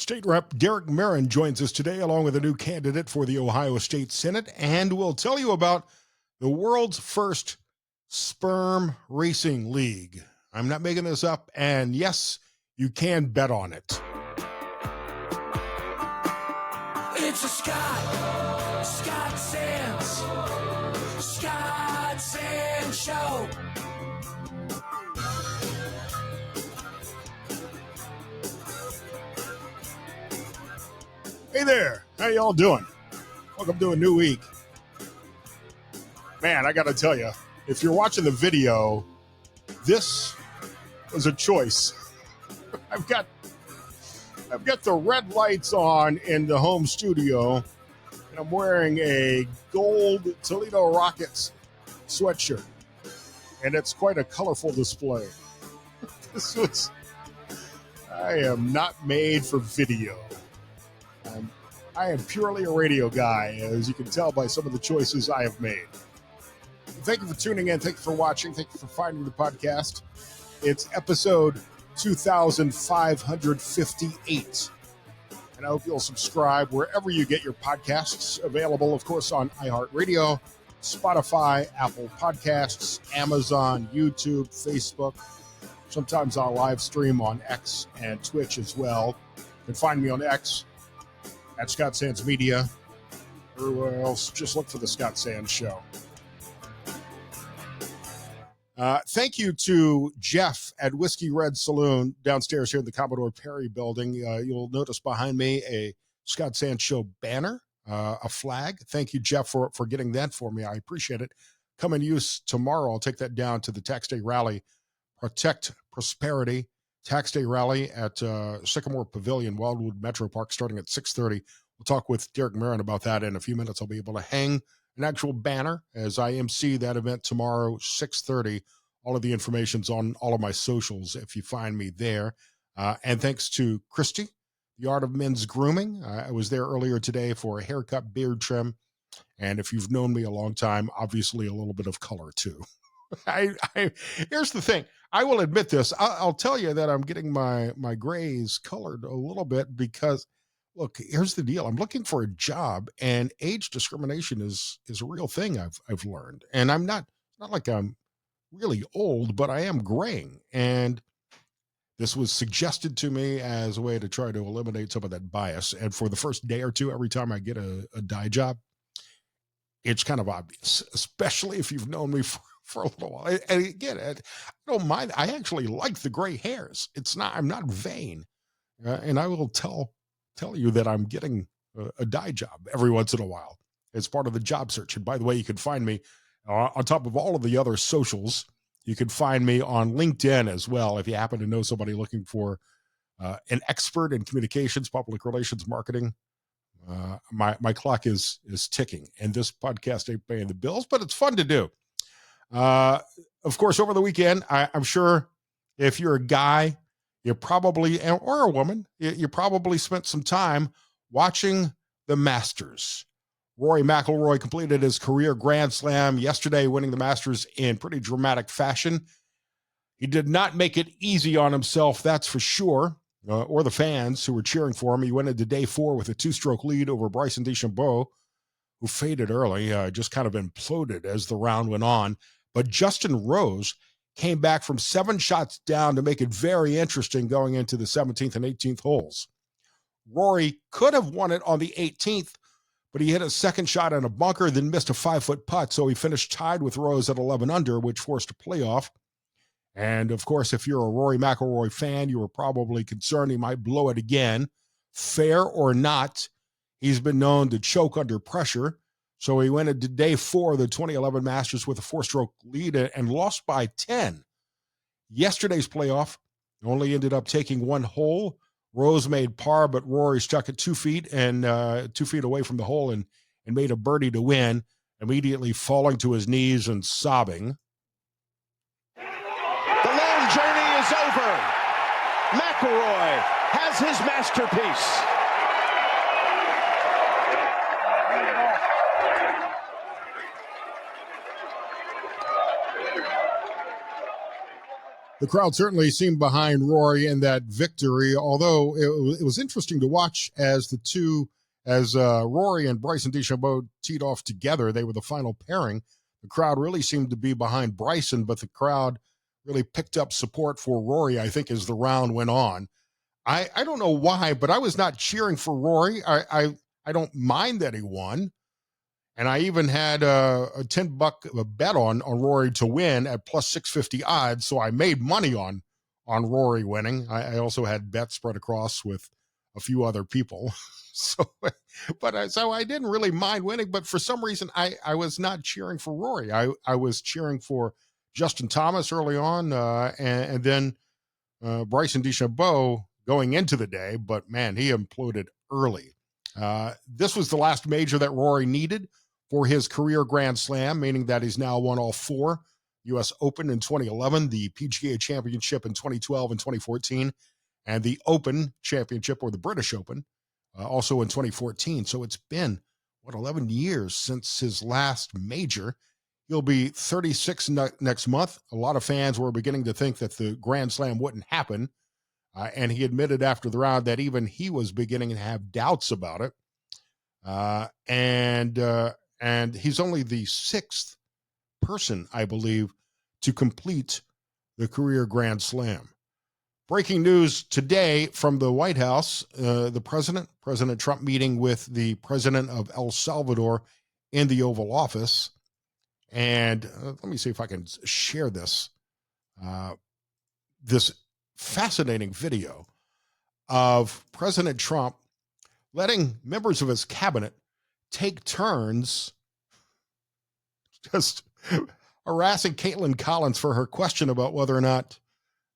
State Rep Derek Merrin joins us today along with a new candidate for the Ohio State Senate, and we'll tell you about the world's first sperm racing league. I'm not making this up, and yes, you can bet on it. It's a Scott Sands Show. Hey there, how y'all doing? Welcome to a new week. Man, I gotta tell you, if you're watching the video, this was a choice. I've got the red lights on in the home studio, and I'm wearing a gold Toledo Rockets sweatshirt, and it's quite a colorful display. I am not made for video. I am purely a radio guy, as you can tell by some of the choices I have made. Thank you for tuning in. Thank you for watching. Thank you for finding the podcast. It's episode 2558. And I hope you'll subscribe wherever you get your podcasts. Available, of course, on iHeartRadio, Spotify, Apple Podcasts, Amazon, YouTube, Facebook. Sometimes I'll live stream on X and Twitch as well. You can find me on X at Scott Sands Media. Everywhere else, just look for the Scott Sands Show. Thank you to Jeff at Whiskey Red Saloon downstairs here in the Commodore Perry building. You'll notice behind me a Scott Sands Show banner, a flag. Thank you, Jeff, for getting that for me. I appreciate it. Come in use tomorrow. I'll take that down to the Tax Day Rally. Protect Prosperity Tax Day Rally at Sycamore Pavilion, Wildwood Metro Park, starting at 6:30. We'll talk with Derek Merrin about that in a few minutes. I'll be able to hang an actual banner as I MC that event tomorrow, 6:30. All of the information's on all of my socials if you find me there. And thanks to Christy, the Art of Men's Grooming. I was there earlier today for a haircut, beard trim. And if you've known me a long time, obviously a little bit of color too. Here's the thing. I will admit this. I'll tell you that I'm getting my grays colored a little bit because, look, here's the deal. I'm looking for a job, and age discrimination is a real thing I've learned. And I'm not like I'm really old, but I am graying. And this was suggested to me as a way to try to eliminate some of that bias. And for the first day or two, every time I get a dye job, it's kind of obvious, especially if you've known me for a little while. And again, I don't mind. I actually like the gray hairs. I'm not vain. And I will tell you that I'm getting a dye job every once in a while as part of the job search. And by the way, you can find me on top of all of the other socials. You can find me on LinkedIn as well. If you happen to know somebody looking for an expert in communications, public relations, marketing, my clock is ticking, and this podcast ain't paying the bills, but it's fun to do. Of course, over the weekend, I'm sure if you're a guy, you probably, or a woman, you probably spent some time watching the Masters. Rory McIlroy completed his career Grand Slam yesterday, winning the Masters in pretty dramatic fashion. He did not make it easy on himself, that's for sure, or the fans who were cheering for him. He went into day 4 with a 2-stroke lead over Bryson DeChambeau, who faded early, just kind of imploded as the round went on. But Justin Rose came back from 7 shots down to make it very interesting going into the 17th and 18th holes. Rory could have won it on the 18th, but he hit a second shot in a bunker, then missed a 5-foot putt, so he finished tied with Rose at 11 under, which forced a playoff. And, of course, if you're a Rory McIlroy fan, you were probably concerned he might blow it again. Fair or not, he's been known to choke under pressure. So he went into day 4 of the 2011 Masters with a 4-stroke lead and lost by 10. Yesterday's playoff only ended up taking 1 hole. Rose made par, but Rory stuck at 2 feet and 2 feet away from the hole and made a birdie to win, immediately falling to his knees and sobbing. The long journey is over. McIlroy has his masterpiece. The crowd certainly seemed behind Rory in that victory, although it was interesting to watch as Rory and Bryson DeChambeau teed off together. They were the final pairing. The crowd really seemed to be behind Bryson, but the crowd really picked up support for Rory, I think, as the round went on. I don't know why, but I was not cheering for Rory. I don't mind that he won. And I even had a $10 bet on Rory to win at plus 650 odds. So I made money on Rory winning. I also had bets spread across with a few other people. So I didn't really mind winning, but for some reason I was not cheering for Rory. I was cheering for Justin Thomas early on, and then Bryson DeChambeau going into the day, but man, he imploded early. This was the last major that Rory needed for his career Grand Slam, meaning that he's now won all four: U.S. Open in 2011, the PGA Championship in 2012 and 2014, and the Open Championship, or the British Open, also in 2014. So it's been, 11 years since his last major. He'll be 36 next month. A lot of fans were beginning to think that the Grand Slam wouldn't happen, and he admitted after the round that even he was beginning to have doubts about it. And he's only the sixth person, I believe, to complete the career Grand Slam. Breaking news today from the White House, President Trump meeting with the president of El Salvador in the Oval Office. And let me see if I can share this fascinating video of President Trump letting members of his cabinet take turns just harassing Caitlin Collins for her question about whether or not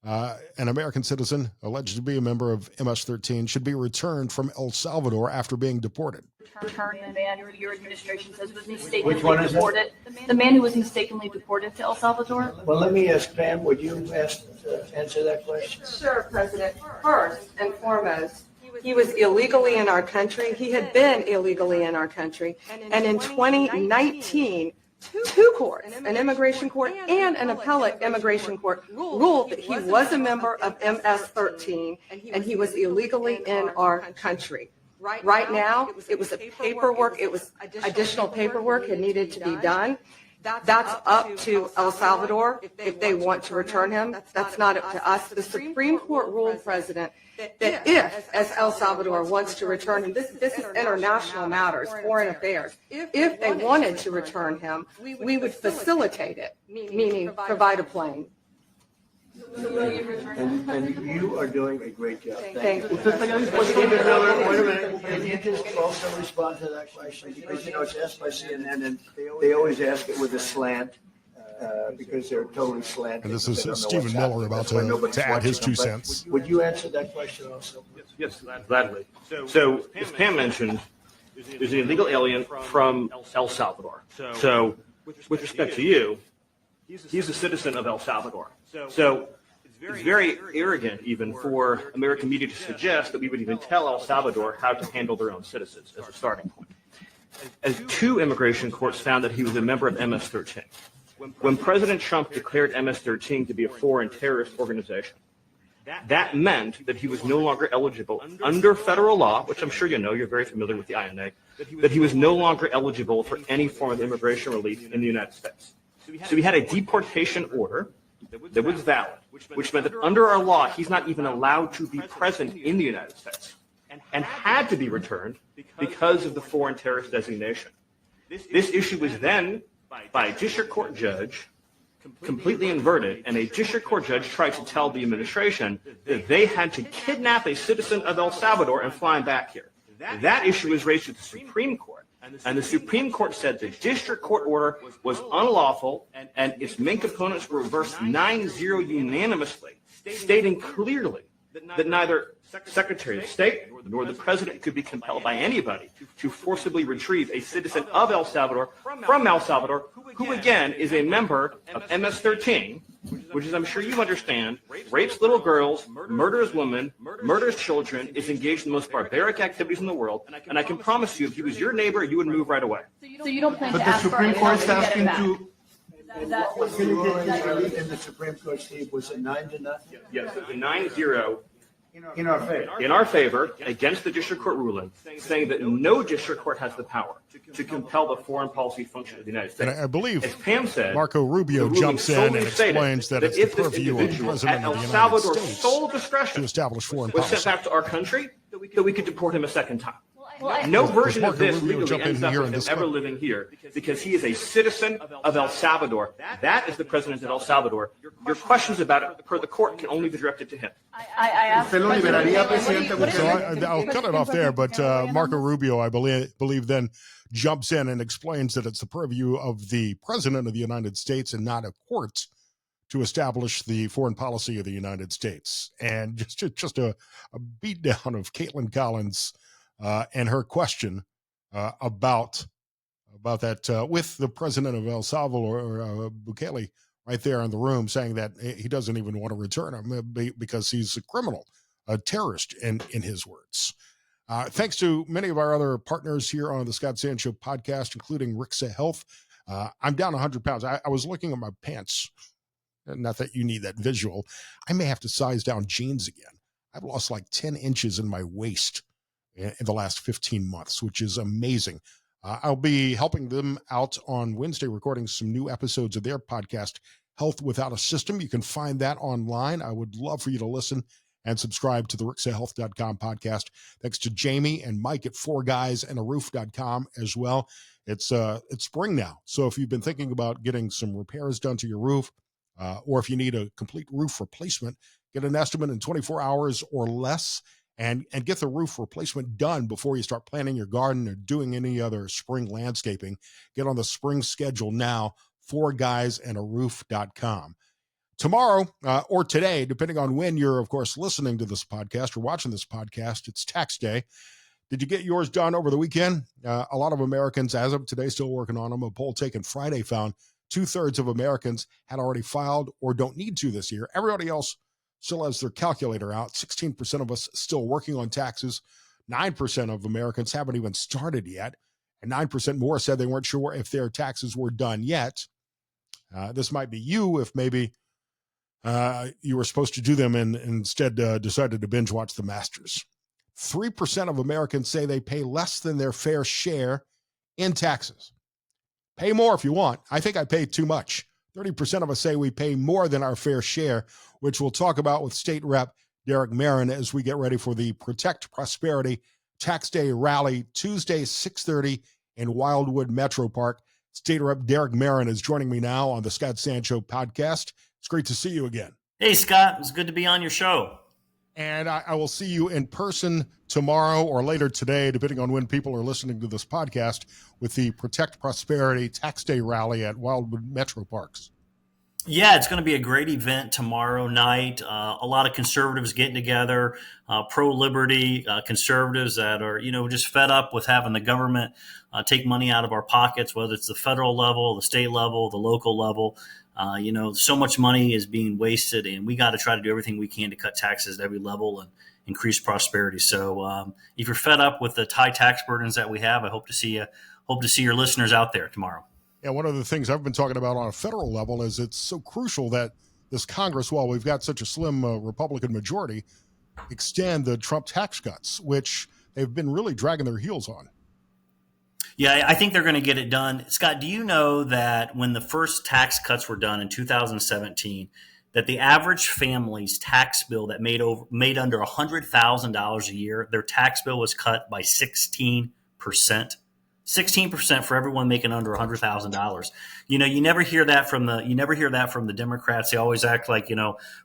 an American citizen alleged to be a member of MS-13 should be returned from El Salvador after being deported. Return the man who your administration says was mistakenly deported. The man who was mistakenly deported to El Salvador. Well, let me ask Pam, would you answer that question? Sure, President. First and foremost, he was illegally in our country. He had been illegally in our country. And in 2019, two courts, an immigration court and an appellate immigration court, ruled that he was a member of MS-13 and he was illegally in our country. Right now, it was additional paperwork that needed to be done. That's up to El Salvador if they want to return him. That's not up to us. The Supreme Court ruled, President, that if, as El Salvador wants to return him, this is international matters, foreign affairs. If they wanted to return him, we would facilitate it, meaning provide a plane. And you are doing a great job. Thank you. Wait a minute. Can you just also respond to that question? Because, it's asked by CNN, and they always ask it with a slant, because they're totally slanted. And this is Stephen Miller about to add his 2 cents. Would you answer that question also? Yes, gladly. So, as Pam mentioned, there's an illegal alien from El Salvador. So, with respect to you, he's a citizen of El Salvador. So it's very arrogant even for American media to suggest that we would even tell El Salvador how to handle their own citizens as a starting point. As 2 immigration courts found that he was a member of MS-13. When President Trump declared MS-13 to be a foreign terrorist organization, that meant that he was no longer eligible under federal law, which I'm sure you know, you're very familiar with the INA, that he was no longer eligible for any form of immigration relief in the United States. So he had a deportation order that was valid, which meant that under our law, he's not even allowed to be present in the United States and had to be returned because of the foreign terrorist designation. This issue was then, by a district court judge, completely inverted, and a district court judge tried to tell the administration that they had to kidnap a citizen of El Salvador and fly him back here. That issue was raised to the Supreme Court, and the Supreme Court said the district court order was unlawful, and its main components were reversed 9-0 unanimously, stating clearly that neither Secretary of State nor the President could be compelled by anybody to forcibly retrieve a citizen of El Salvador from El Salvador, who again is a member of MS-13, which, as I'm sure you understand, rapes little girls, murders women, murders children, is engaged in the most barbaric activities in the world, and I can promise you, if he was your neighbor, you would move right away. So you don't plan to ask for it to get it back? What was the ruling in the Supreme Court, Steve? Was it 9-0? Yes, it was a 9-0 In our favor. in our favor against the district court ruling, saying that no district court has the power to compel the foreign policy function of the United States. And I believe as Pam said, Marco Rubio the ruling jumps in and solely stated explains that it's the if this purview of the individual President at of El the United Salvador's States sole to discretion establish foreign was sent policy. back to our country, that we could deport him a second time. Well, No Does version of Marco this Rubio legally jump in ends up here with in him this ever clip? living here because he is a citizen of El Salvador. That is the president of El Salvador. Your questions about it per the court can only be directed to him. I asked. ¿Usted lo liberaría, presidente? So I'll cut it off there, but Marco Rubio, I believe then jumps in and explains that it's the purview of the President of the United States and not a court to establish the foreign policy of the United States. And just a beatdown of Caitlin Collins and her question about that with the president of El Salvador, Bukele, right there in the room, saying that he doesn't even want to return him because he's a criminal, a terrorist, in his words. Thanks to many of our other partners here on the Scott Sand Show podcast, including Rixa Health. I'm down 100 pounds. I was looking at my pants. Not that you need that visual. I may have to size down jeans again. I've lost like 10 inches in my waist in the last 15 months, which is amazing. I'll be helping them out on Wednesday, recording some new episodes of their podcast, Health Without a System. You can find that online. I would love for you to listen and subscribe to the RickSaHealth.com podcast. Thanks to Jamie and Mike at 4guysandaroof.com as well. It's spring now, so if you've been thinking about getting some repairs done to your roof, or if you need a complete roof replacement, get an estimate in 24 hours or less and get the roof replacement done before you start planting your garden or doing any other spring landscaping. Get on the spring schedule now, 4guysandaroof.com. Tomorrow or today, depending on when you're, of course, listening to this podcast or watching this podcast, it's tax day. Did you get yours done over the weekend? A lot of Americans, as of today, still working on them. A poll taken Friday found 2/3 of Americans had already filed or don't need to this year. Everybody else still has their calculator out. 16% of us still working on taxes. 9% of Americans haven't even started yet. And 9% more said they weren't sure if their taxes were done yet. This might be you if maybe you were supposed to do them and instead decided to binge watch the Masters. 3% of Americans say they pay less than their fair share in taxes. Pay more if you want. I think I pay too much. 30% of us say we pay more than our fair share, which we'll talk about with State Rep Derek Merrin as we get ready for the Protect Prosperity Tax Day Rally, Tuesday, 6:30 in Wildwood Metro Park. State Rep Derek Merrin is joining me now on the Scott Sand Show podcast. It's great to see you again. Hey, Scott. It's good to be on your show. And I will see you in person tomorrow or later today, depending on when people are listening to this podcast, with the Protect Prosperity Tax Day Rally at Wildwood Metro Parks. Yeah, it's going to be a great event tomorrow night. A lot of conservatives getting together, pro-liberty conservatives that are, just fed up with having the government take money out of our pockets, whether it's the federal level, the state level, the local level. So much money is being wasted, and we got to try to do everything we can to cut taxes at every level and increase prosperity. So if you're fed up with the high tax burdens that we have, I hope to see your listeners out there tomorrow. Yeah, one of the things I've been talking about on a federal level is it's so crucial that this Congress, while we've got such a slim Republican majority, extend the Trump tax cuts, which they've been really dragging their heels on. Yeah, I think they're going to get it done. Scott, do you know that when the first tax cuts were done in 2017, that the average family's tax bill that made under $100,000 a year, their tax bill was cut by 16%? 16% for everyone making under $100,000. You never hear that from the Democrats. They always act like,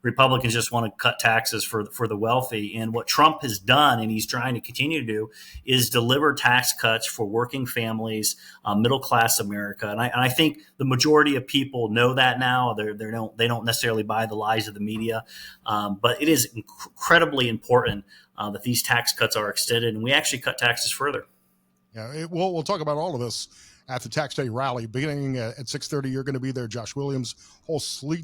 Republicans just want to cut taxes for the wealthy. And what Trump has done, and he's trying to continue to do, is deliver tax cuts for working families, middle class America. And I think the majority of people know that now. They don't necessarily buy the lies of the media, but it is incredibly important that these tax cuts are extended, and we actually cut taxes further. Yeah, we'll talk about all of this at the Tax Day Rally beginning at 6:30. You're going to be there. Josh Williams, whole slew,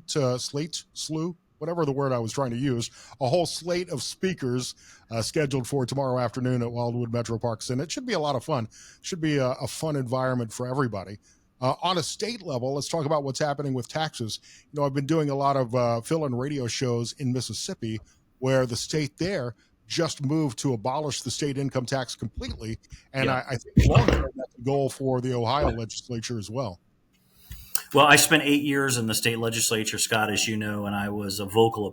whatever the word I was trying to use, a whole slate of speakers scheduled for tomorrow afternoon at Wildwood Metro Parks, and it should be a lot of fun. It should be a fun environment for everybody. On a state level, let's talk about what's happening with taxes. I've been doing a lot of fill-in radio shows in Mississippi, where the state there just moved to abolish the state income tax completely. And Yeah. I think long-term that's a goal for the Ohio legislature as well. Well, I spent 8 years in the state legislature, Scott, as you know, and I was a vocal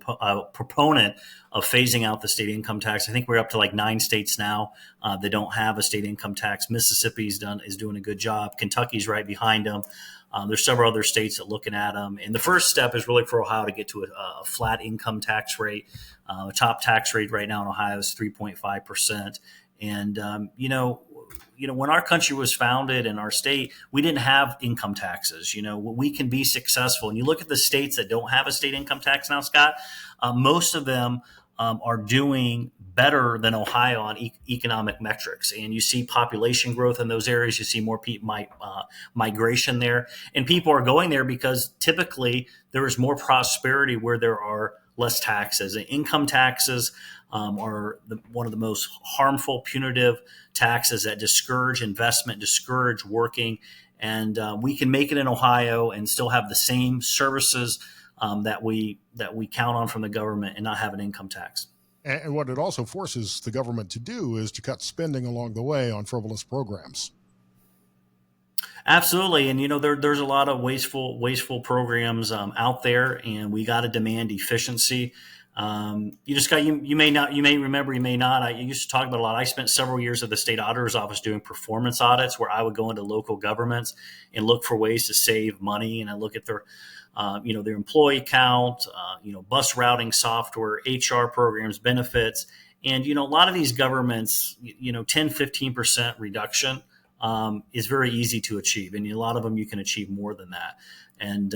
proponent of phasing out the state income tax. I think we're up to like 9 states now that don't have a state income tax. Mississippi's is doing a good job. Kentucky's right behind them. There's several other states that are looking at them. And the first step is really for Ohio to get to a flat income tax rate. The top tax rate right now in Ohio is 3.5%. And, when our country was founded in our state, we didn't have income taxes. We can be successful. And you look at the states that don't have a state income tax now, Scott, most of them are doing better than Ohio on economic metrics. And you see population growth in those areas. You see more migration there. And people are going there because typically there is more prosperity where there are less taxes. And income taxes are one of the most harmful, punitive taxes that discourage investment, discourage working. And we can make it in Ohio and still have the same services that we count on from the government and not have an income tax. And what it also forces the government to do is to cut spending along the way on frivolous programs. Absolutely. And, there's a lot of wasteful programs out there, and we got to demand efficiency. You may remember, you may not. I used to talk about a lot. I spent several years at the state auditor's office doing performance audits where I would go into local governments and look for ways to save money. And I look at their employee count, bus routing software, HR programs, benefits. And, a lot of these governments, 10, 15% reduction is very easy to achieve. And a lot of them you can achieve more than that. And,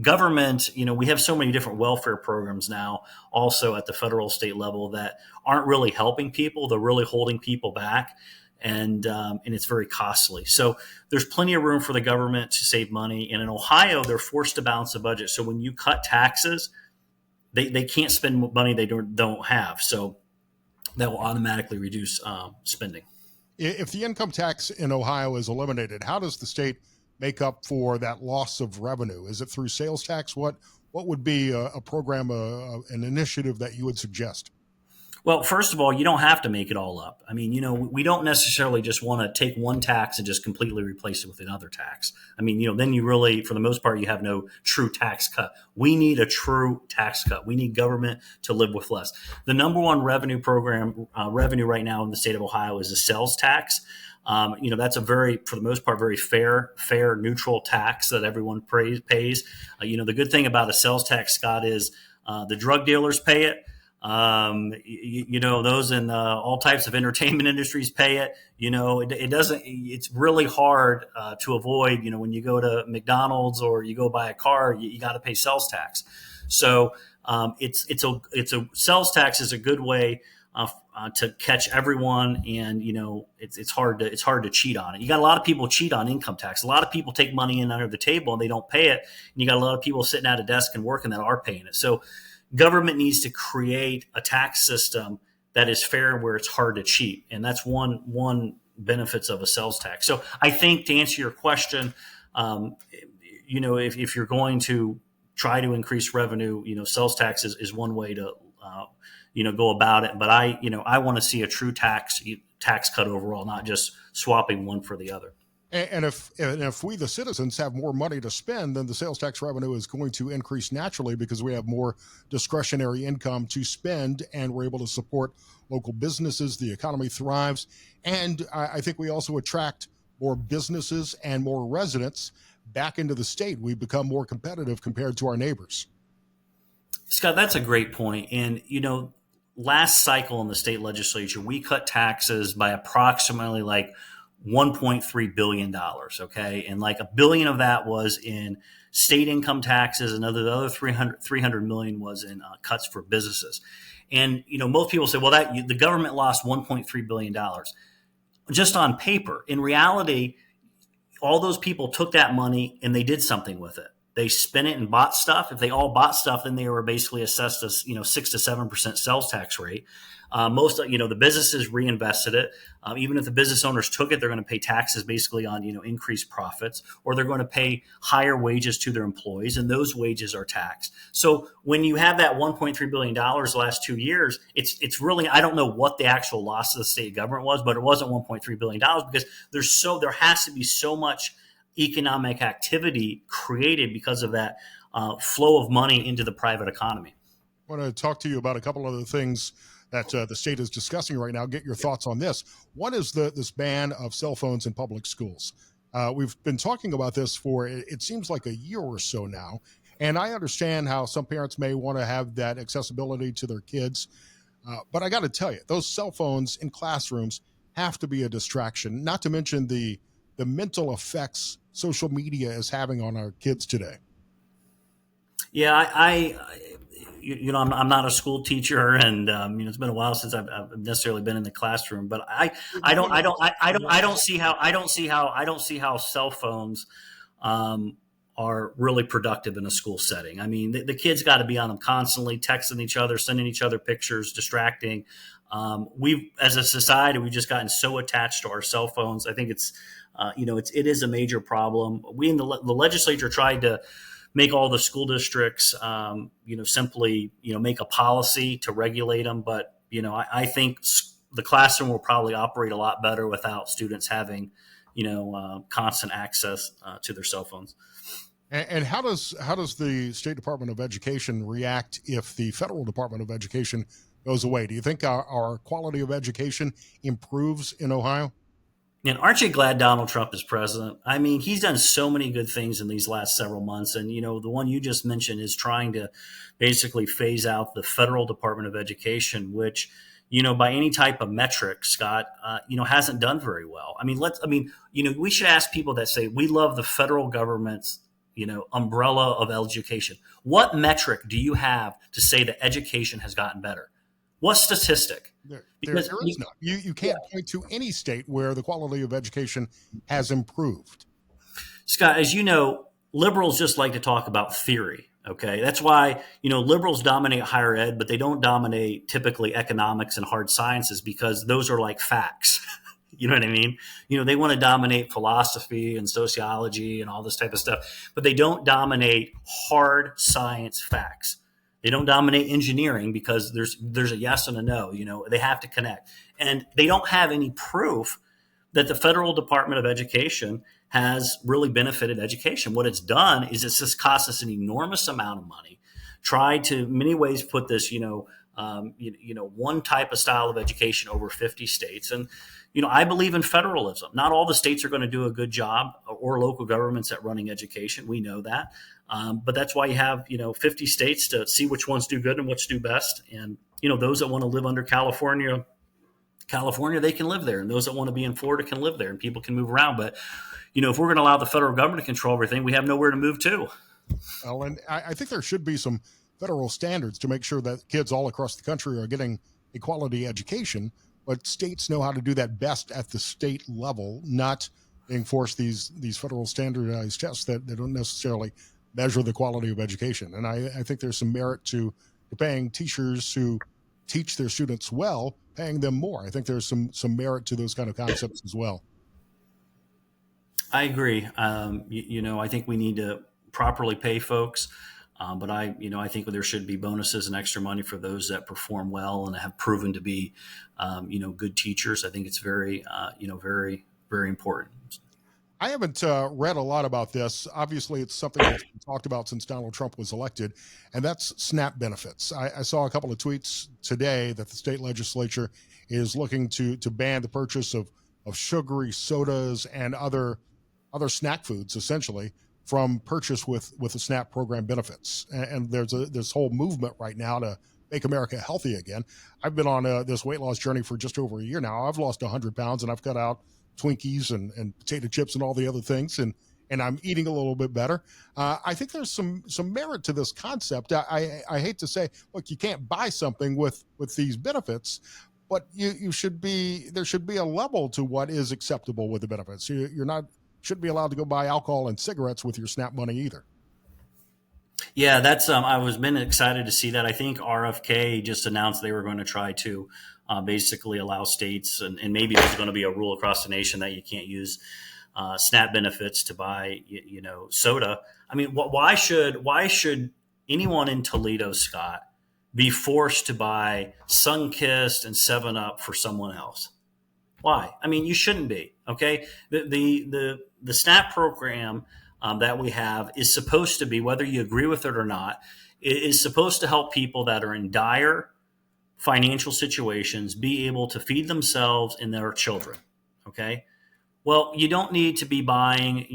government, we have so many different welfare programs now also at the federal state level that aren't really helping people. They're really holding people back. And it's very costly. So there's plenty of room for the government to save money. And in Ohio, they're forced to balance the budget. So when you cut taxes, they can't spend money they don't have. So that will automatically reduce spending. If the income tax in Ohio is eliminated, how does the state make up for that loss of revenue? Is it through sales tax? What would be a program, an initiative that you would suggest? Well, first of all, you don't have to make it all up. I mean, we don't necessarily just want to take one tax and just completely replace it with another tax. I mean, then you really, for the most part, you have no true tax cut. We need a true tax cut. We need government to live with less. The number one revenue right now in the state of Ohio is the sales tax. That's a for the most part, very fair, neutral tax that everyone pays. The good thing about a sales tax, Scott, is the drug dealers pay it. Those in all types of entertainment industries pay it. It's really hard to avoid, when you go to McDonald's or you go buy a car, you got to pay sales tax. So it's a sales tax is a good way to catch everyone, and it's hard to cheat on it. You got a lot of people cheat on income tax. A lot of people take money in under the table and they don't pay it, and you got a lot of people sitting at a desk and working that are paying it. So government needs to create a tax system that is fair where it's hard to cheat, and that's one benefits of a sales tax. So I think, to answer your question, if you're going to try to increase revenue, sales tax is one way to go about it. But I want to see a true tax cut overall, not just swapping one for the other. And if we, the citizens, have more money to spend, then the sales tax revenue is going to increase naturally because we have more discretionary income to spend, and we're able to support local businesses. The economy thrives. And I think we also attract more businesses and more residents back into the state. We become more competitive compared to our neighbors. Scott, that's a great point. And, last cycle in the state legislature, we cut taxes by approximately $1.3 billion. Okay. And $1 billion of that was in state income taxes. And the other 300 million was in cuts for businesses. And, most people say, well, the government lost $1.3 billion just on paper. In reality, all those people took that money and they did something with it. they spent it and bought stuff. If they all bought stuff, then they were basically assessed as 6 to 7% sales tax rate. Most the businesses reinvested it. Even if the business owners took it, they're going to pay taxes basically on increased profits, or they're going to pay higher wages to their employees, and those wages are taxed. So when you have that $1.3 billion the last 2 years, it's really, I don't know what the actual loss of the state government was, but it wasn't $1.3 billion because there has to be so much economic activity created because of that flow of money into the private economy. I want to talk to you about a couple other things that the state is discussing right now. Get your thoughts on this. One is this ban of cell phones in public schools. We've been talking about this for, it seems like a year or so now. And I understand how some parents may want to have that accessibility to their kids. But I got to tell you, those cell phones in classrooms have to be a distraction, not to mention the mental effects social media is having on our kids today. Yeah, I'm not a school teacher, and it's been a while since I've necessarily been in the classroom. But I don't see how cell phones are really productive in a school setting. I mean, the kids got to be on them constantly, texting each other, sending each other pictures, distracting. As a society, we've just gotten so attached to our cell phones. I think it is a major problem. We in the legislature tried to make all the school districts, simply, make a policy to regulate them. But, I think the classroom will probably operate a lot better without students having, constant access to their cell phones. And how does the State Department of Education react if the Federal Department of Education goes away? Do you think our quality of education improves in Ohio? And aren't you glad Donald Trump is president? I mean, he's done so many good things in these last several months. And, the one you just mentioned is trying to basically phase out the Federal Department of Education, which, by any type of metric, Scott, hasn't done very well. I mean, we should ask people that say we love the federal government's, umbrella of education. What metric do you have to say that education has gotten better? What statistic? There is none. You can't point to any state where the quality of education has improved. Scott, as you know, liberals just like to talk about theory. Okay, that's why liberals dominate higher ed, but they don't dominate typically economics and hard sciences because those are like facts. You know what I mean? They want to dominate philosophy and sociology and all this type of stuff, but they don't dominate hard science facts. They don't dominate engineering because there's a yes and a no. They have to connect, and they don't have any proof that the Federal Department of Education has really benefited education. What it's done is it's just cost us an enormous amount of money. Tried to in many ways put this one type of style of education over 50 states, and I believe in federalism. Not all the states are going to do a good job, or local governments at running education. We know that. But that's why you have, 50 states to see which ones do good and which do best. And, those that want to live under California, they can live there. And those that want to be in Florida can live there, and people can move around. But, if we're going to allow the federal government to control everything, we have nowhere to move to. Well, and I think there should be some federal standards to make sure that kids all across the country are getting a quality education. But states know how to do that best at the state level, not enforce these federal standardized tests that don't necessarily measure the quality of education. And I think there's some merit to paying teachers who teach their students well, paying them more. I think there's some merit to those kind of concepts as well. I agree. I think we need to properly pay folks. But I think there should be bonuses and extra money for those that perform well and have proven to be, good teachers. I think it's very, very, very important. I haven't read a lot about this. Obviously, it's something that's been talked about since Donald Trump was elected, and that's SNAP benefits. I saw a couple of tweets today that the state legislature is looking to ban the purchase of sugary sodas and other snack foods, essentially, from purchase with the SNAP program benefits. And there's this whole movement right now to make America healthy again. I've been on this weight loss journey for just over a year now. I've lost 100 pounds, and I've cut out Twinkies and potato chips and all the other things, and I'm eating a little bit better. I think there's some merit to this concept. I hate to say, look, you can't buy something with these benefits, but there should be a level to what is acceptable with the benefits. You're not shouldn't be allowed to go buy alcohol and cigarettes with your SNAP money either. Yeah, that's I was been excited to see that. I think RFK just announced they were going to try to basically allow states, and maybe there's going to be a rule across the nation that you can't use SNAP benefits to buy, soda. I mean, why should anyone in Toledo, Scott, be forced to buy Sunkist and Seven Up for someone else? Why? I mean, you shouldn't be. Okay, the SNAP program that we have is supposed to be, whether you agree with it or not, it is supposed to help people that are in dire financial situations be able to feed themselves and their children. Okay, well, you don't need to be buying,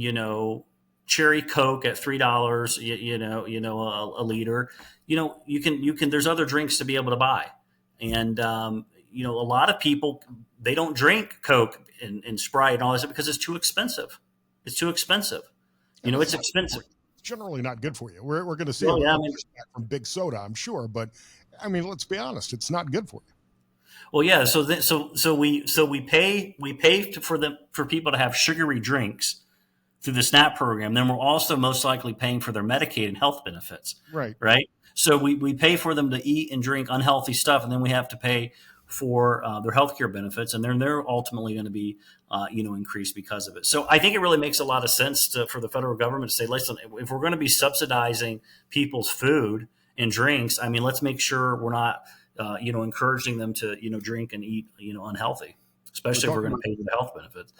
cherry Coke at $3, a liter. You can. There's other drinks to be able to buy, and a lot of people, they don't drink Coke and Sprite and all this because it's too expensive. It's too expensive. It's expensive. It's generally not good for you. We're going to see from big soda, I'm sure, but I mean, let's be honest, it's not good for you. Well, yeah. So we pay for people to have sugary drinks through the SNAP program. Then we're also most likely paying for their Medicaid and health benefits. Right. Right. So we pay for them to eat and drink unhealthy stuff, and then we have to pay for their healthcare benefits, and then they're ultimately going to be increased because of it. So I think it really makes a lot of sense for the federal government to say, listen, if we're going to be subsidizing people's food and drinks, I mean, let's make sure we're not encouraging them to drink and eat unhealthy, especially if we're going to pay for the health benefits.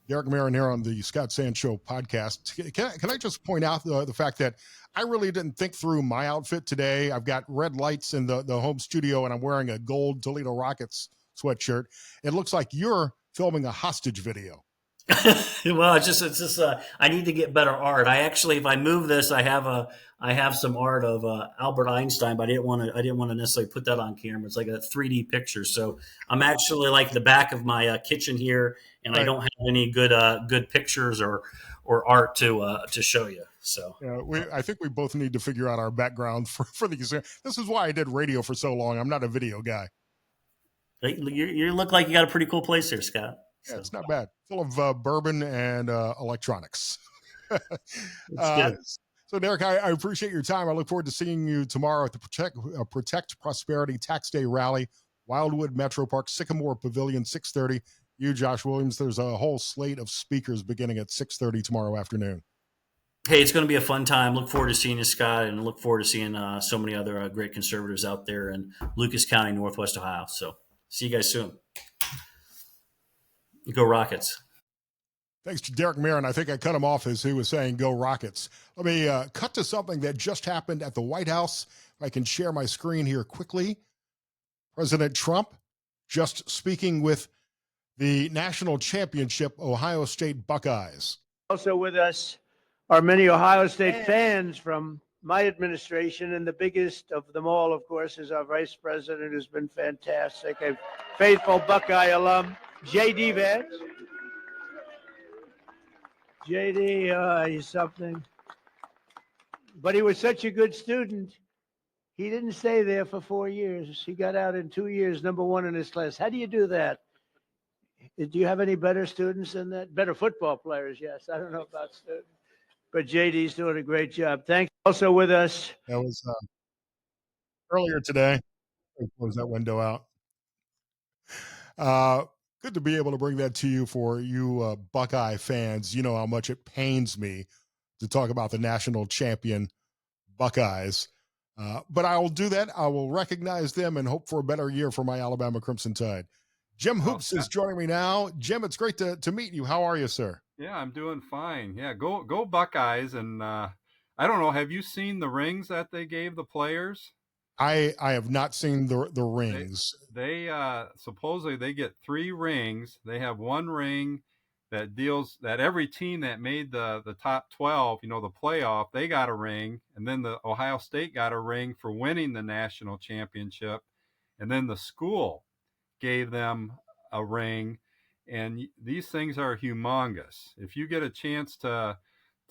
Derek Merrin here on the Scott Sands Show podcast. Can I just point out the fact that I really didn't think through my outfit today. I've got red lights in the home studio, and I'm wearing a gold Toledo Rockets sweatshirt. It looks like you're filming a hostage video. Well, it's just I need to get better art. I actually, if I move this, I have some art of Albert Einstein, but I didn't want to necessarily put that on camera. It's like a 3D picture. So I'm actually like the back of my kitchen here, and I don't have any good pictures or art to show you. So I think we both need to figure out our background for these. This is why I did radio for so long. I'm not a video guy. You look like you got a pretty cool place here, Scott. Yeah, it's not bad. Full of bourbon and electronics. So, Derek, I appreciate your time. I look forward to seeing you tomorrow at the Protect Prosperity Tax Day Rally, Wildwood Metro Park, Sycamore Pavilion, 6:30. You, Josh Williams, there's a whole slate of speakers beginning at 6:30 tomorrow afternoon. Hey, it's going to be a fun time. Look forward to seeing you, Scott, and look forward to seeing so many other great conservatives out there in Lucas County, Northwest Ohio. So see you guys soon. Go Rockets. Thanks to Derek Merrin. I think I cut him off as he was saying, go Rockets. Let me cut to something that just happened at the White House. If I can share my screen here quickly. President Trump just speaking with the national championship Ohio State Buckeyes. Also with us are many Ohio State fans from my administration, and the biggest of them all, of course, is our vice president, who's been fantastic, a faithful Buckeye alum, J.D. Vance. J.D., he's something. But he was such a good student, he didn't stay there for 4 years. He got out in 2 years, #1 in his class. How do you do that? Do you have any better students than that? Better football players, yes. I don't know about students. But JD's doing a great job. Thanks. Also with us. That was earlier today. Close that window out. Good to be able to bring that to you for you Buckeye fans. You know how much it pains me to talk about the national champion Buckeyes. But I will do that. I will recognize them and hope for a better year for my Alabama Crimson Tide. Jim Hoops is joining me now. Jim, it's great to meet you. How are you, sir? Yeah, I'm doing fine. Yeah, go Buckeyes. And I don't know, have you seen the rings that they gave the players? I have not seen the rings. They supposedly they get 3 rings. They have 1 ring that deals that every team that made the top 12, the playoff, they got a ring, and then the Ohio State got a ring for winning the national championship, and then the school gave them a ring. And these things are humongous. If you get a chance to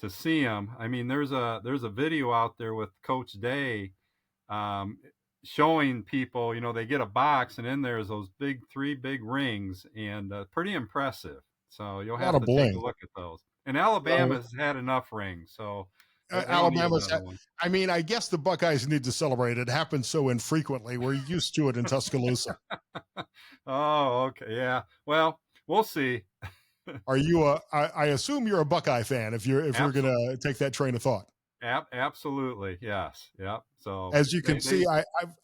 see them, I mean, there's a video out there with Coach Day showing people, they get a box, and in there's those 3 big rings, and pretty impressive. So you'll have to take a look at those. And Alabama's had enough rings, so Alabama's. I mean, I guess the Buckeyes need to celebrate. It happens so infrequently. We're used to it in Tuscaloosa. Oh, okay, yeah. Well, we'll see. Are you I assume you're a Buckeye fan if we're going to take that train of thought. Absolutely, yes, yep. So as you can see,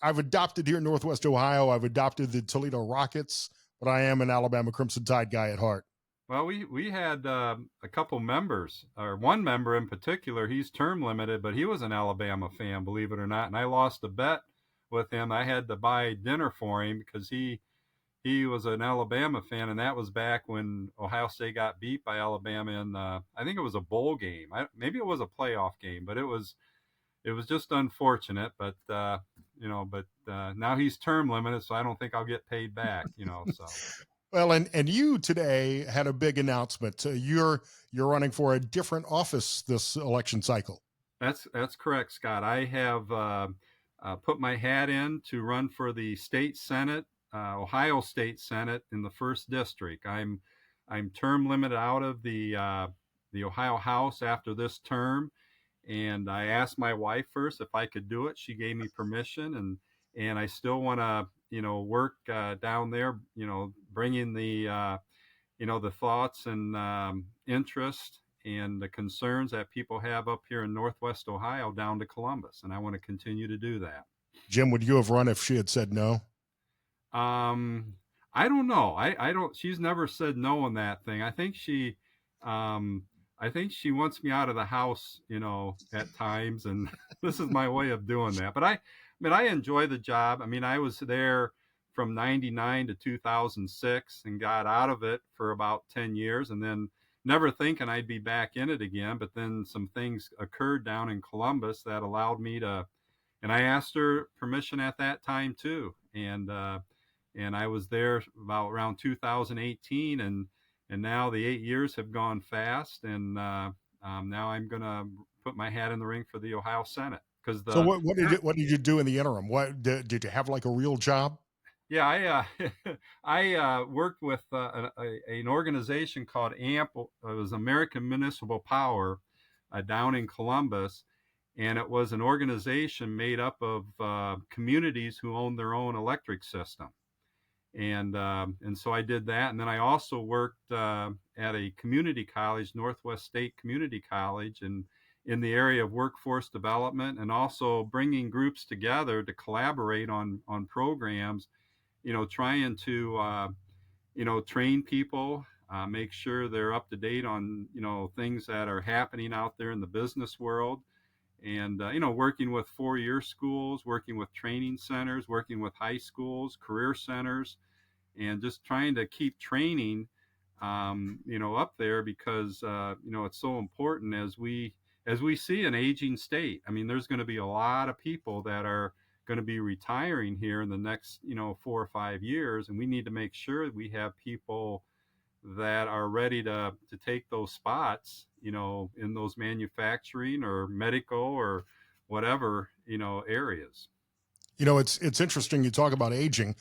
I've adopted here in Northwest Ohio. I've adopted the Toledo Rockets, but I am an Alabama Crimson Tide guy at heart. Well, we had a couple members, or one member in particular. He's term limited, but he was an Alabama fan, believe it or not. And I lost a bet with him. I had to buy dinner for him because he was an Alabama fan, and that was back when Ohio State got beat by Alabama in I think it was a bowl game. Maybe it was a playoff game, but it was just unfortunate. But now he's term limited, so I don't think I'll get paid back. So. Well, and you today had a big announcement. You're running for a different office this election cycle. That's correct, Scott. I have put my hat in to run for the state Senate, Ohio State Senate in the 1st District. I'm term limited out of the Ohio House after this term, and I asked my wife first if I could do it. She gave me permission, and I still want to work down there, bringing the the thoughts and interest and the concerns that people have up here in Northwest Ohio down to Columbus, and I want to continue to do that. Jim, would you have run if she had said no? I don't know. I don't. She's never said no on that thing. I think she wants me out of the house, at times, and this is my way of doing that. But I enjoy the job. I mean, I was there from 99 to 2006 and got out of it for about 10 years, and then never thinking I'd be back in it again. But then some things occurred down in Columbus that allowed me to, and I asked her permission at that time too. And I was there about around 2018, and now the 8 years have gone fast, and now I'm going to put my hat in the ring for the Ohio Senate. So what did you do in the interim? What did you have, like a real job? Yeah, I worked with an organization called AMP. It was American Municipal Power down in Columbus, and it was an organization made up of communities who own their own electric system. And so I did that, and then I also worked at a community college, Northwest State Community College, and in the area of workforce development, and also bringing groups together to collaborate on programs, trying to train people, make sure they're up to date on things that are happening out there in the business world, and working with 4-year schools, working with training centers, working with high schools, career centers, and just trying to keep training up there, because it's so important as we see an aging state. I mean, there's going to be a lot of people that are going to be retiring here in the next 4 or 5 years, and we need to make sure that we have people that are ready to take those spots, in those manufacturing or medical or whatever areas. It's interesting you talk about aging.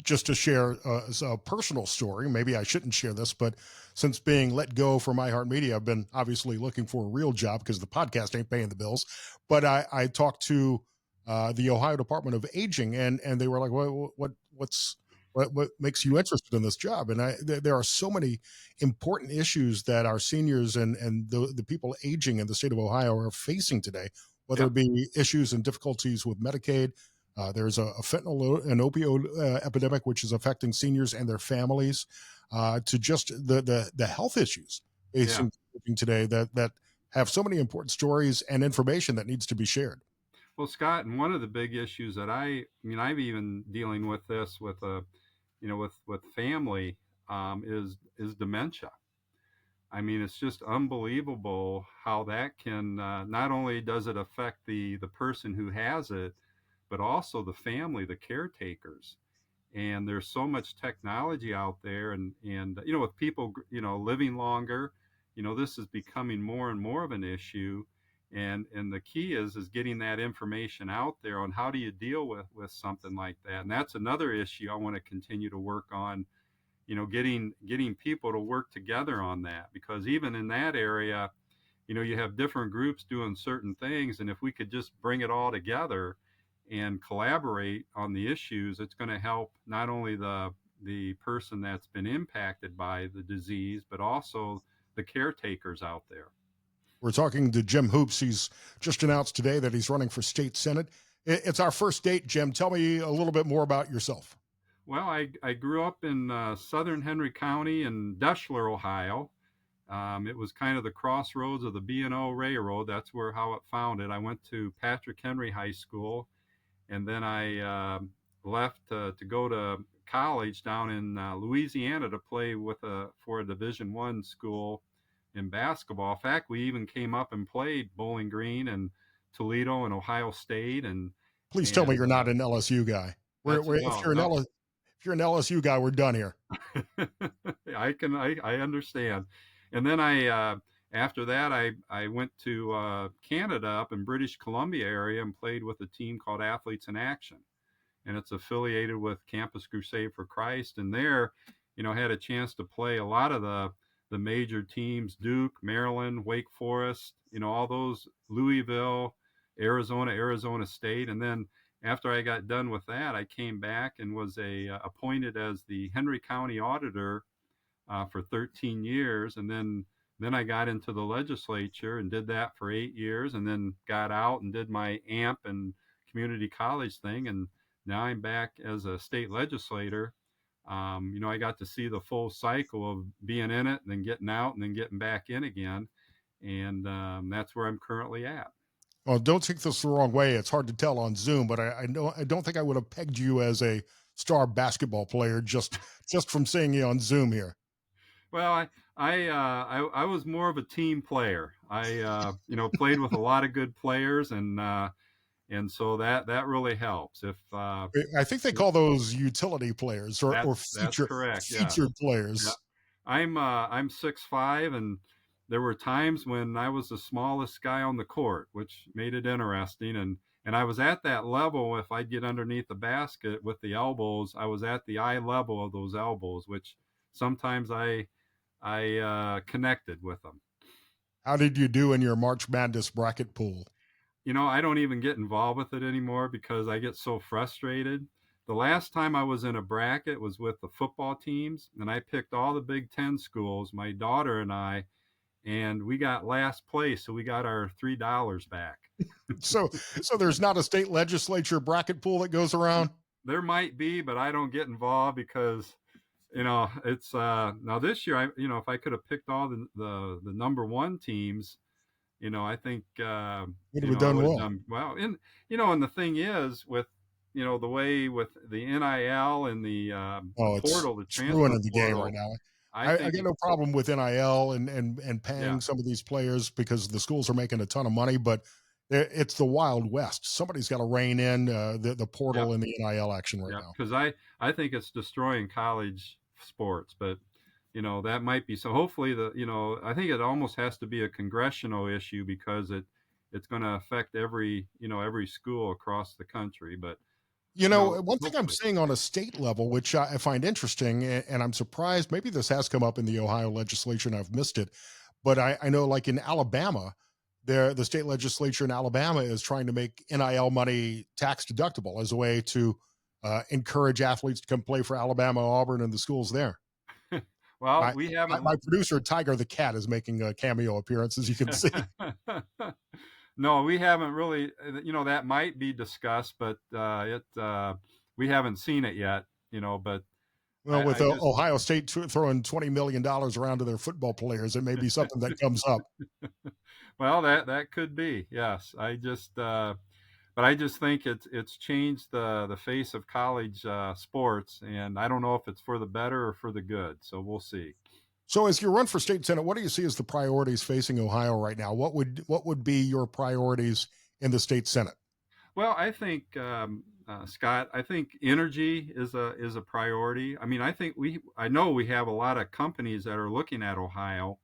Just to share a personal story, maybe I shouldn't share this, but since being let go from iHeartMedia, I've been obviously looking for a real job because the podcast ain't paying the bills. But I talked to the Ohio Department of Aging, and they were like, well, what makes you interested in this job? And there are so many important issues that our seniors and the people aging in the state of Ohio are facing today, whether it be issues and difficulties with Medicaid. There's a fentanyl and opioid epidemic, which is affecting seniors and their families, to just the health issues facing today that have so many important stories and information that needs to be shared. Well, Scott, and one of the big issues that I've even dealing with this with with family is dementia. I mean, it's just unbelievable how that can not only does it affect the person who has it, but also the family, the caretakers. And there's so much technology out there, and with people living longer, this is becoming more and more of an issue. And the key is getting that information out there on how do you deal with something like that. And that's another issue I want to continue to work on, getting people to work together on that, because even in that area, you have different groups doing certain things, and if we could just bring it all together and collaborate on the issues, it's going to help not only the person that's been impacted by the disease, but also the caretakers out there. We're talking to Jim Hoops. He's just announced today that he's running for state senate. It's our first date, Jim. Tell me a little bit more about yourself. Well, I grew up in southern Henry County in Deschler, Ohio. It was kind of the crossroads of the B&O Railroad. That's how it founded. I went to Patrick Henry High School, and then I left to go to college down in Louisiana to play for a Division I school in basketball. In fact, we even came up and played Bowling Green and Toledo and Ohio State. Please tell me you're not an LSU guy. If you're an LSU guy, we're done here. I understand. And then after that, I went to Canada, up in British Columbia area, and played with a team called Athletes in Action. And it's affiliated with Campus Crusade for Christ. And there, had a chance to play a lot of the major teams: Duke, Maryland, Wake Forest, all those, Louisville, Arizona State. And then after I got done with that, I came back and was appointed as the Henry County Auditor for 13 years. And then I got into the legislature and did that for 8 years, and then got out and did my AMP and community college thing. And now I'm back as a state legislator. I got to see the full cycle of being in it and then getting out and then getting back in again. And that's where I'm currently at. Well, don't take this the wrong way. It's hard to tell on Zoom, but I don't think I would have pegged you as a star basketball player just from seeing you on Zoom here. Well, I was more of a team player. I played with a lot of good players, and so that really helps. I think they call those utility players or featured players. Yeah. I'm 6'5", and there were times when I was the smallest guy on the court, which made it interesting. And I was at that level. If I'd get underneath the basket with the elbows, I was at the eye level of those elbows, which sometimes I connected with them. How did you do in your March Madness bracket pool? I don't even get involved with it anymore because I get so frustrated. The last time I was in a bracket was with the football teams, and I picked all the Big Ten schools, my daughter and I, and we got last place, so we got our $3 back. So there's not a state legislature bracket pool that goes around? There might be, but I don't get involved because it's now this year, if I could have picked all the number one teams, I think you'd have done well. Well, and the thing is, with the way with the NIL and the portal, the transfer ruining the portal, game right now. I got no problem with NIL and paying some of these players because the schools are making a ton of money, but it's the Wild West. Somebody's got to rein in the portal and the NIL action right now. Because I think it's destroying college sports, but that might be so. Hopefully I think it almost has to be a congressional issue because it's going to affect every school across the country. But one thing I'm seeing on a state level, which I find interesting, and I'm surprised, maybe this has come up in the Ohio legislature and I've missed it, but I know like in Alabama, the state legislature in Alabama is trying to make NIL money tax deductible as a way to encourage athletes to come play for Alabama, Auburn, and the schools there. Well, we haven't. My producer, Tiger the Cat, is making a cameo appearance, as you can see. No, we haven't really. That might be discussed, but we haven't seen it yet. But with Ohio State throwing $20 million around to their football players, it may be something that comes up. Well, that could be. Yes, but I just think it's changed the face of college sports, and I don't know if it's for the better or for the good. So we'll see. So as you run for state senate, what do you see as the priorities facing Ohio right now? What would be your priorities in the state senate? Well, I think Scott, I think energy is a priority. I mean, I know we have a lot of companies that are looking at Ohio,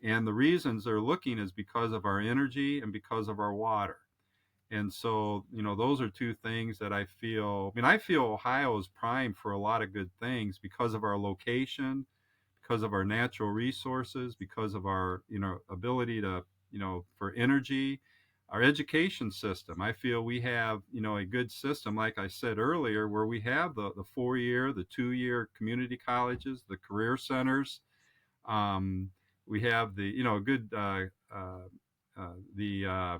and the reasons they're looking is because of our energy and because of our water. And so, those are two things that I feel Ohio is primed for a lot of good things because of our location, because of our natural resources, because of our, ability to, for energy, our education system. I feel we have, a good system, like I said earlier, where we have the 4-year, the 2-year community colleges, the career centers. We have the, good, the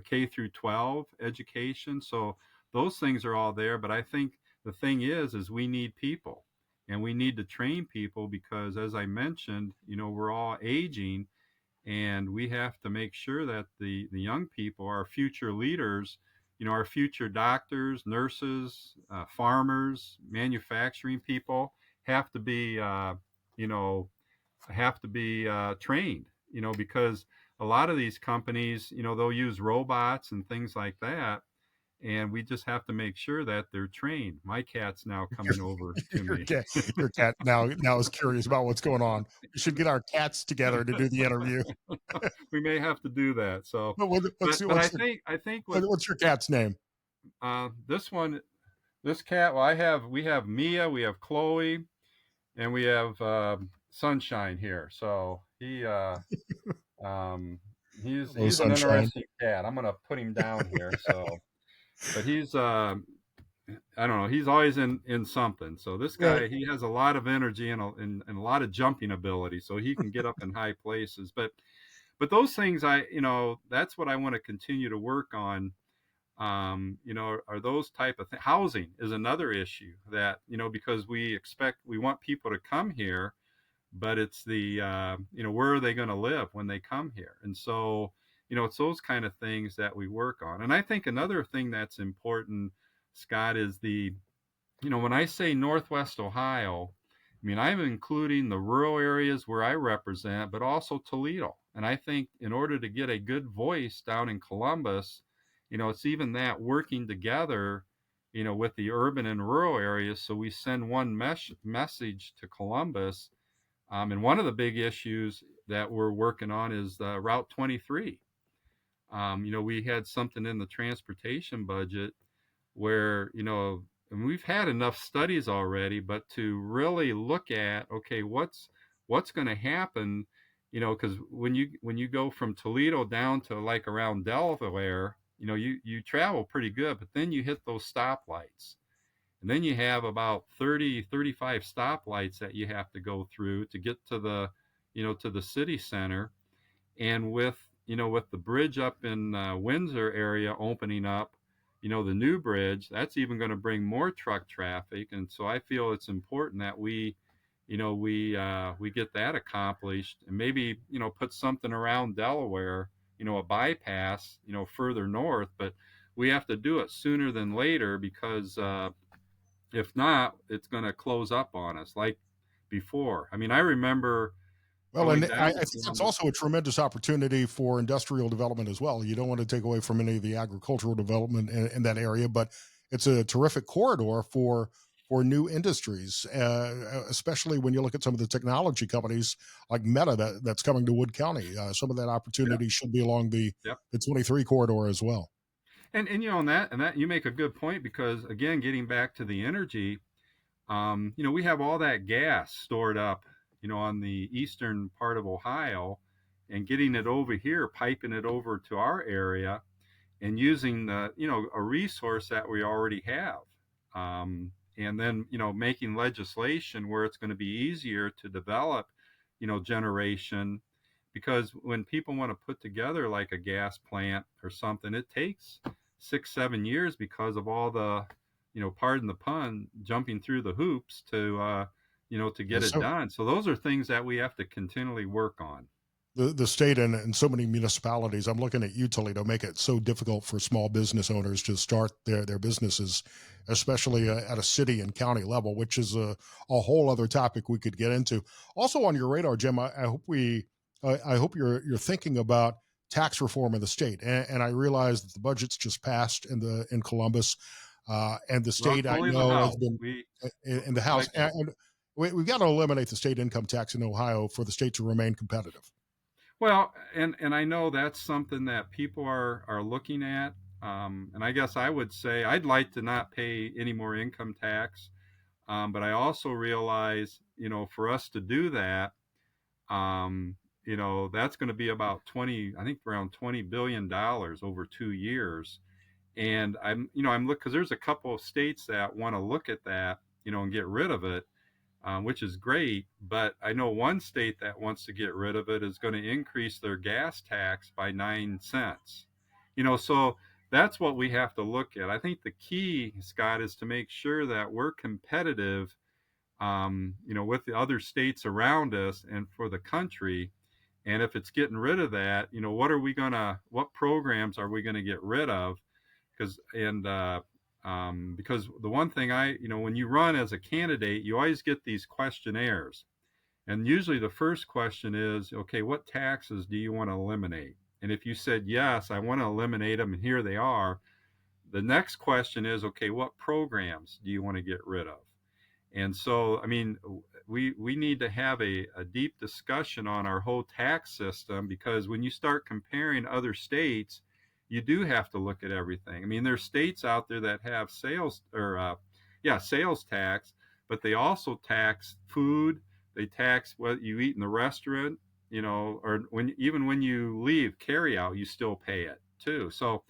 K through 12 education. So those things are all there. But I think the thing is we need people, and we need to train people because, as I mentioned, we're all aging, and we have to make sure that the young people, our future leaders, our future doctors, nurses, farmers, manufacturing people have to be, trained, because a lot of these companies, they'll use robots and things like that. And we just have to make sure that they're trained. My cat's now coming over to me. Your cat now is curious about what's going on. We should get our cats together to do the interview. We may have to do that. So, what's your cat's name? This cat. Well, we have Mia, we have Chloe, and we have Sunshine here. So he's an interesting cat. I'm gonna put him down here. So. But he's, I don't know, he's always in something. So this guy, he has a lot of energy and a lot of jumping ability, so he can get up in high places. But those things, that's what I want to continue to work on. Are those type of things. Housing is another issue that, because we want people to come here, but it's the, where are they going to live when they come here? And so, it's those kind of things that we work on. And I think another thing that's important, Scott, is when I say Northwest Ohio, I'm including the rural areas where I represent, but also Toledo. And I think in order to get a good voice down in Columbus, it's even that working together, with the urban and rural areas. So we send one message to Columbus. And one of the big issues that we're working on is Route 23. We had something in the transportation budget where, and we've had enough studies already, but to really look at, okay, what's going to happen, because when you go from Toledo down to like around Delaware, you travel pretty good, but then you hit those stoplights. And then you have about 30, 35 stoplights that you have to go through to get to the city center. And with the bridge up in Windsor area opening up, the new bridge, that's even going to bring more truck traffic. And so I feel it's important that we get that accomplished, and maybe, put something around Delaware, a bypass, further north. But we have to do it sooner than later, because if not, it's going to close up on us like before. I remember. Well, and I think that's also a tremendous opportunity for industrial development as well. You don't want to take away from any of the agricultural development in that area, but it's a terrific corridor for new industries, especially when you look at some of the technology companies like Meta that's coming to Wood County. Some of that opportunity should be along the 23 corridor as well. And on that you make a good point, because again, getting back to the energy, we have all that gas stored up, on the eastern part of Ohio, and getting it over here, piping it over to our area, and using a resource that we already have. And then, making legislation where it's going to be easier to develop, generation, because when people want to put together like a gas plant or something, it takes 6-7 years because of all the, pardon the pun, jumping through the hoops to get it done. So those are things that we have to continually work on. The state and so many municipalities, I'm looking at you, Toledo, make it so difficult for small business owners to start their businesses, especially at a city and county level, which is a whole other topic we could get into. Also on your radar, Jim, I hope you're thinking about tax reform in the state. And I realize that the budget's just passed in Columbus, and the state, I know, has been in the House. And we've got to eliminate the state income tax in Ohio for the state to remain competitive. Well, and I know that's something that people are looking at. And I guess I would say I'd like to not pay any more income tax. But I also realize, for us to do that, that's going to be about around $20 billion over 2 years. And I'm looking, because there's a couple of states that want to look at that, and get rid of it, which is great. But I know one state that wants to get rid of it is going to increase their gas tax by 9 cents. So that's what we have to look at. I think the key, Scott, is to make sure that we're competitive, with the other states around us and for the country. And if it's getting rid of that, what programs are we going to get rid of? Because the one thing when you run as a candidate, you always get these questionnaires. And usually the first question is, okay, what taxes do you want to eliminate? And if you said, yes, I want to eliminate them, and here they are, the next question is, okay, what programs do you want to get rid of? And so, we need to have a deep discussion on our whole tax system, because when you start comparing other states, you do have to look at everything. There's states out there that have sales tax, but they also tax food. They tax what you eat in the restaurant, or even when you leave carry out, you still pay it too. So,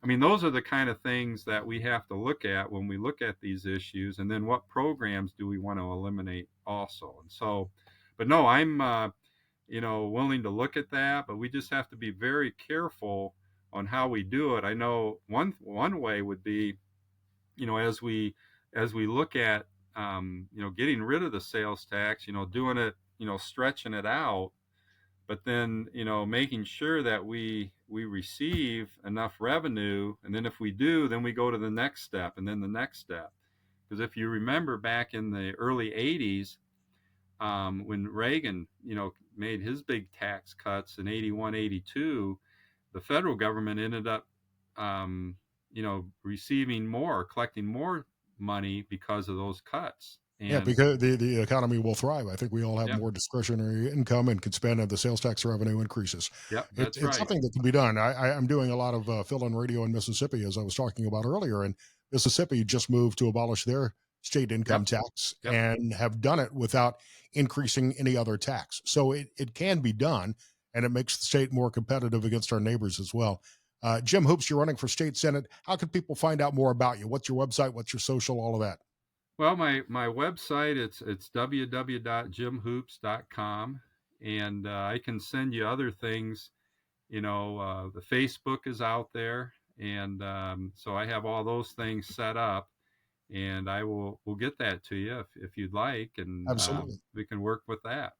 those are the kind of things that we have to look at when we look at these issues. And then what programs do we want to eliminate also? And so, but no, I'm, willing to look at that, but we just have to be very careful on how we do it. I know one way would be, as we look at, getting rid of the sales tax, doing it, stretching it out, but then, making sure that we receive enough revenue. And then if we do, then we go to the next step, and then the next step. Because if you remember back in the early 80s, when Reagan, made his big tax cuts in 81, 82, the federal government ended up, collecting more money because of those cuts. And, because the economy will thrive. I think we all have more discretionary income and can spend, and the sales tax revenue increases. Yep, that's right. It's something that can be done. I'm doing a lot of fill-in radio in Mississippi, as I was talking about earlier, and Mississippi just moved to abolish their state income tax and have done it without increasing any other tax. So it can be done, and it makes the state more competitive against our neighbors as well. Jim Hoops, you're running for state senate. How can people find out more about you? What's your website? What's your social? All of that. Well, my website, it's www.jimhoops.com, and I can send you other things. The Facebook is out there, and so I have all those things set up, and we'll get that to you if you'd like, and absolutely, we can work with that.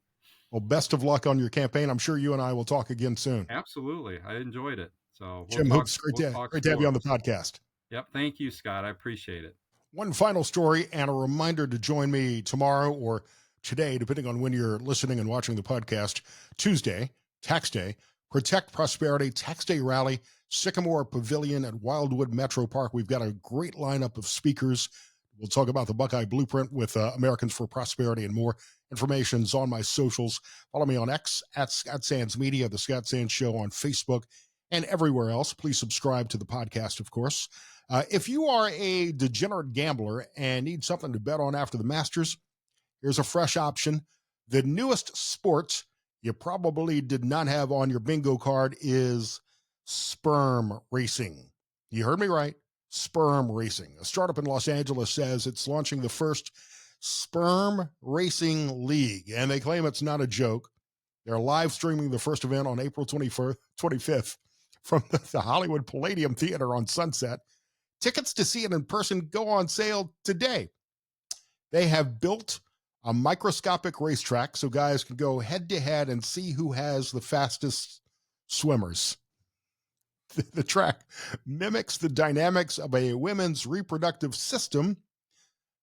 Well, best of luck on your campaign. I'm sure you and I will talk again soon. Absolutely, I enjoyed it. So Jim Hoops, great to have you on the podcast. Yep, thank you, Scott. I appreciate it. One final story and a reminder to join me tomorrow or today, depending on when you're listening and watching the podcast, Tuesday, Tax Day, Protect Prosperity Tax Day Rally, Sycamore Pavilion at Wildwood Metro Park. We've got a great lineup of speakers. We'll talk about the Buckeye Blueprint with Americans for Prosperity and more. Information's on my socials. Follow me on X at Scott Sands Media, The Scott Sands Show on Facebook, and everywhere else. Please subscribe to the podcast, of course. If you are a degenerate gambler and need something to bet on after the Masters, here's a fresh option. The newest sport you probably did not have on your bingo card is sperm racing. You heard me right. Sperm racing. A startup in Los Angeles says it's launching the first sperm racing league, and they claim it's not a joke. They're live streaming the first event on April 25th from the Hollywood Palladium Theater on Sunset. Tickets to see it in person go on sale today. They have built a microscopic racetrack so guys can go head-to-head and see who has the fastest swimmers. The track mimics the dynamics of a women's reproductive system.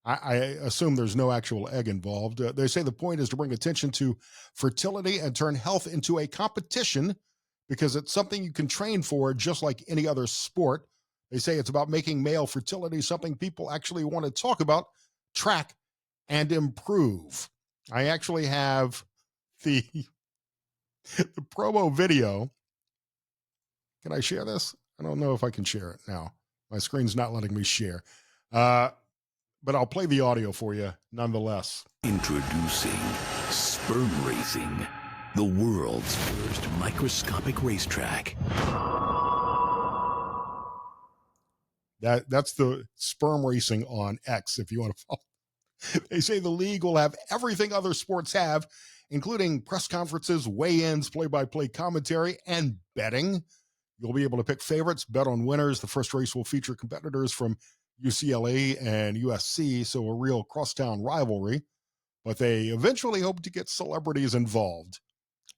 I assume there's no actual egg involved. They say the point is to bring attention to fertility and turn health into a competition, because it's something you can train for just like any other sport. They say it's about making male fertility something people actually want to talk about, track, and improve. I actually have the promo video. Can I share this? I don't know if I can share it now. My screen's not letting me share. But I'll play the audio for you nonetheless. Introducing Sperm Racing, The world's first microscopic racetrack. That's the sperm racing on X, if you want to follow. They say the league will have everything other sports have, including press conferences, weigh-ins, play-by-play commentary, and betting. You'll be able to pick favorites, bet on winners. The first race will feature competitors from UCLA and USC, so a real crosstown rivalry. But they eventually hope to get celebrities involved.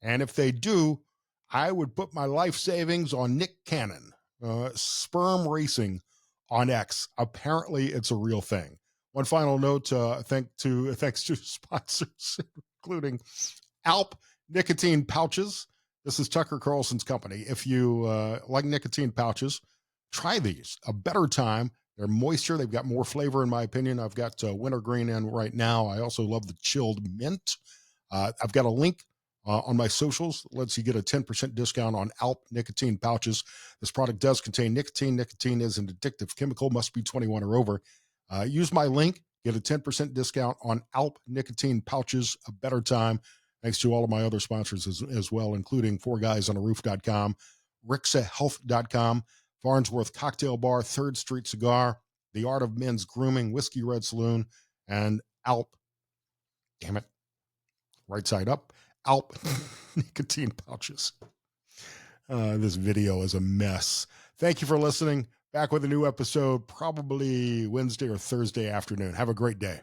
And if they do, I would put my life savings on Nick Cannon. Sperm racing on X. Apparently, it's a real thing. One final note, thanks to sponsors, including Alp nicotine pouches. This is Tucker Carlson's company. If you like nicotine pouches, try these. A better time. They're moisture. They've got more flavor, in my opinion. I've got wintergreen in right now. I also love the chilled mint. I've got a link on my socials that lets you get a 10% discount on Alp nicotine pouches. This product does contain nicotine. Nicotine is an addictive chemical, must be 21 or over. Use my link, get a 10% discount on Alp nicotine pouches. A better time. Thanks to all of my other sponsors as well, including 4guysonaRoof.com, RixaHealth.com, Farnsworth Cocktail Bar, 3rd Street Cigar, The Art of Men's Grooming, Whiskey Red Saloon, and Alp. Damn it. Right side up. Alp nicotine pouches. This video is a mess. Thank you for listening. Back with a new episode, probably Wednesday or Thursday afternoon. Have a great day.